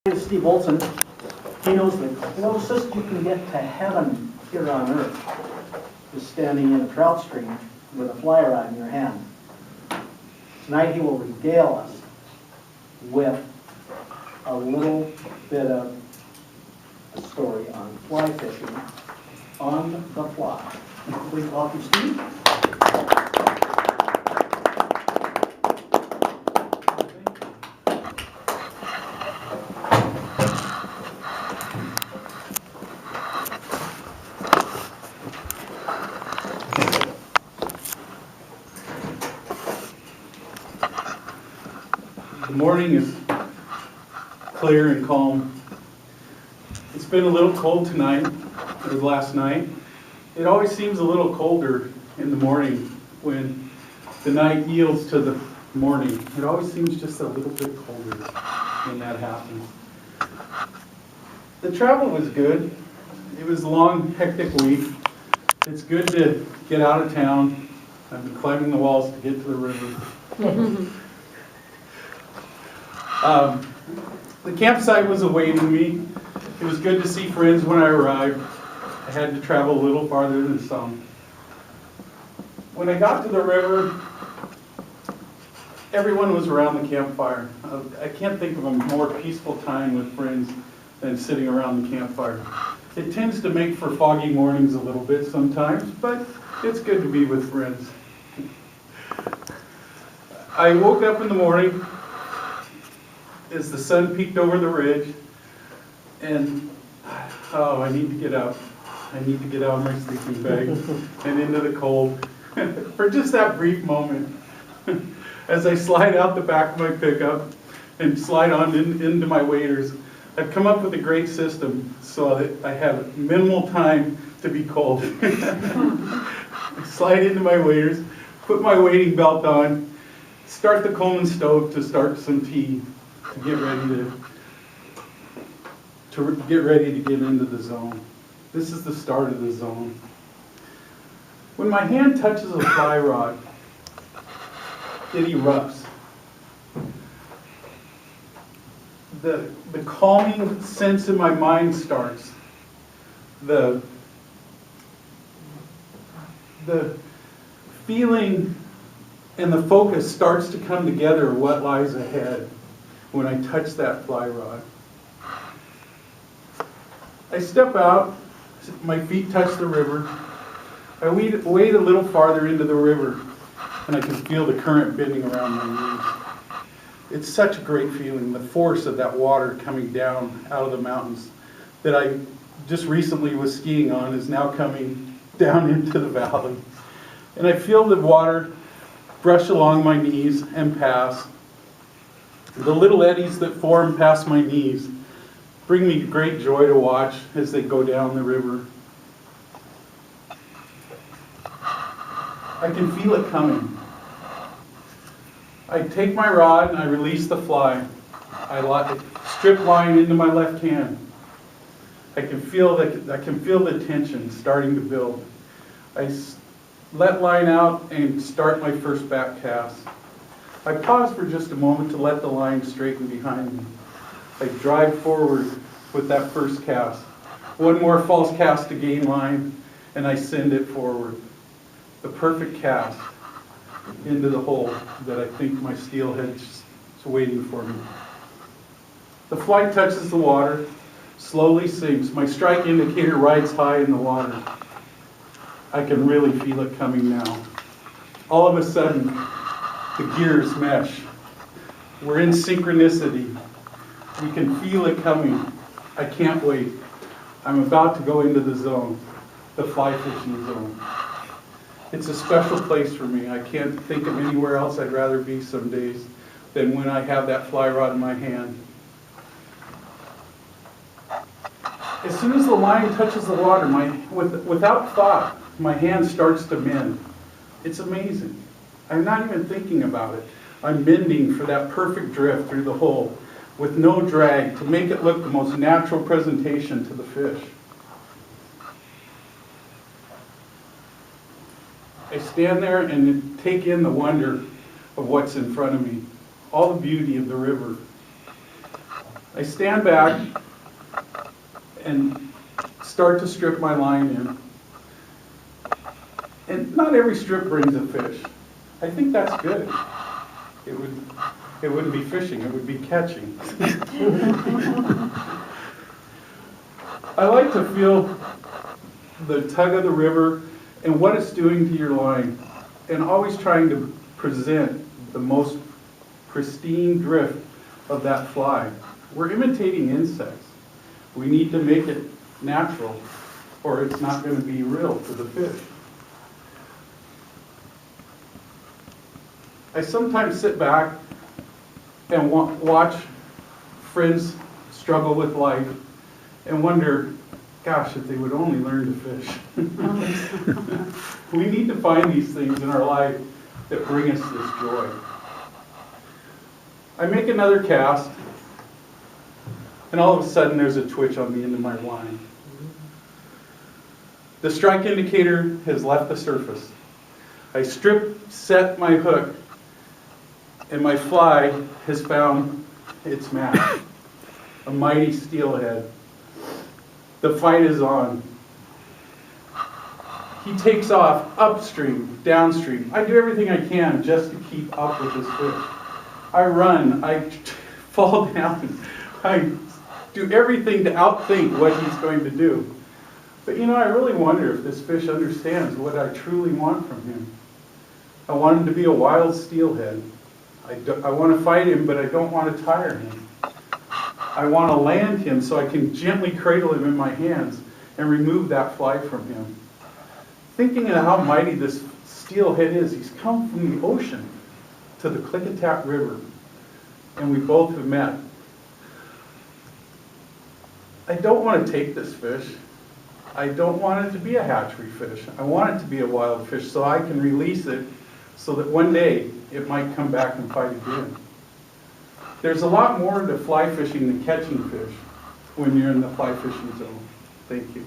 Is Steve Olson. He knows the closest you can get to heaven here on earth is standing in a trout stream with a fly rod in your hand. Tonight he will regale us with a little bit of a story on fly fishing on the fly. Please welcome Steve. The morning is clear and calm. It's been a little cold tonight, or last night. It always seems a little colder in the morning when the night yields to the morning. It always seems just a little bit colder when that happens. The travel was good. It was a long, hectic week. It's good to get out of town. I've been climbing the walls to get to the river. The campsite was awaiting me. It was good to see friends when I arrived. I had to travel a little farther than some. When I got to the river, everyone was around the campfire. I can't think of a more peaceful time with friends than sitting around the campfire. It tends to make for foggy mornings a little bit sometimes, but it's good to be with friends. I woke up in the morning as the sun peeked over the ridge, and I need to get out. I need to get out of my sleeping bag and into the cold for just that brief moment. As I slide out the back of my pickup and slide on into my waders, I've come up with a great system so that I have minimal time to be cold. I slide into my waders, put my wading belt on, start the Coleman stove to start some tea, to get ready to get into the zone. This is the start of the zone. When my hand touches a fly rod, it erupts. The calming sense in my mind starts. The feeling and the focus starts to come together of what lies ahead when I touch that fly rod. I step out, my feet touch the river. I wade a little farther into the river, and I can feel the current bending around my knees. It's such a great feeling, the force of that water coming down out of the mountains that I just recently was skiing on is now coming down into the valley. And I feel the water brush along my knees and pass. The little eddies that form past my knees bring me great joy to watch as they go down the river. I can feel it coming. I take my rod and I release the fly. I strip line into my left hand. I can feel the tension starting to build. I let line out and start my first back cast. I pause for just a moment to let the line straighten behind me. I drive forward with that first cast. One more false cast to gain line, and I send it forward. The perfect cast into the hole that I think my steelhead's waiting for me. The fly touches the water, slowly sinks. My strike indicator rides high in the water. I can really feel it coming now. All of a sudden, the gears mesh. We're in synchronicity. We can feel it coming. I can't wait. I'm about to go into the zone, the fly fishing zone. It's a special place for me. I can't think of anywhere else I'd rather be some days than when I have that fly rod in my hand. As soon as the line touches the water, without thought, my hand starts to mend. It's amazing. I'm not even thinking about it. I'm mending for that perfect drift through the hole with no drag to make it look the most natural presentation to the fish. I stand there and take in the wonder of what's in front of me, all the beauty of the river. I stand back and start to strip my line in. And not every strip brings a fish. I think that's good. It wouldn't be fishing, it would be catching. I like to feel the tug of the river and what it's doing to your line, and always trying to present the most pristine drift of that fly. We're imitating insects. We need to make it natural, or it's not going to be real to the fish. I sometimes sit back and watch friends struggle with life and wonder, gosh, if they would only learn to fish. We need to find these things in our life that bring us this joy. I make another cast, and all of a sudden there's a twitch on the end of my line. The strike indicator has left the surface. I set my hook, and my fly has found its match, a mighty steelhead. The fight is on. He takes off upstream, downstream. I do everything I can just to keep up with this fish. I run, I fall down, I do everything to outthink what he's going to do. But you know, I really wonder if this fish understands what I truly want from him. I want him to be a wild steelhead. I want to fight him, but I don't want to tire him. I want to land him so I can gently cradle him in my hands and remove that fly from him. Thinking of how mighty this steelhead is, he's come from the ocean to the Klickitat River, and we both have met. I don't want to take this fish. I don't want it to be a hatchery fish. I want it to be a wild fish so I can release it so that one day it might come back and fight again. There's a lot more to fly fishing than catching fish when you're in the fly fishing zone. Thank you.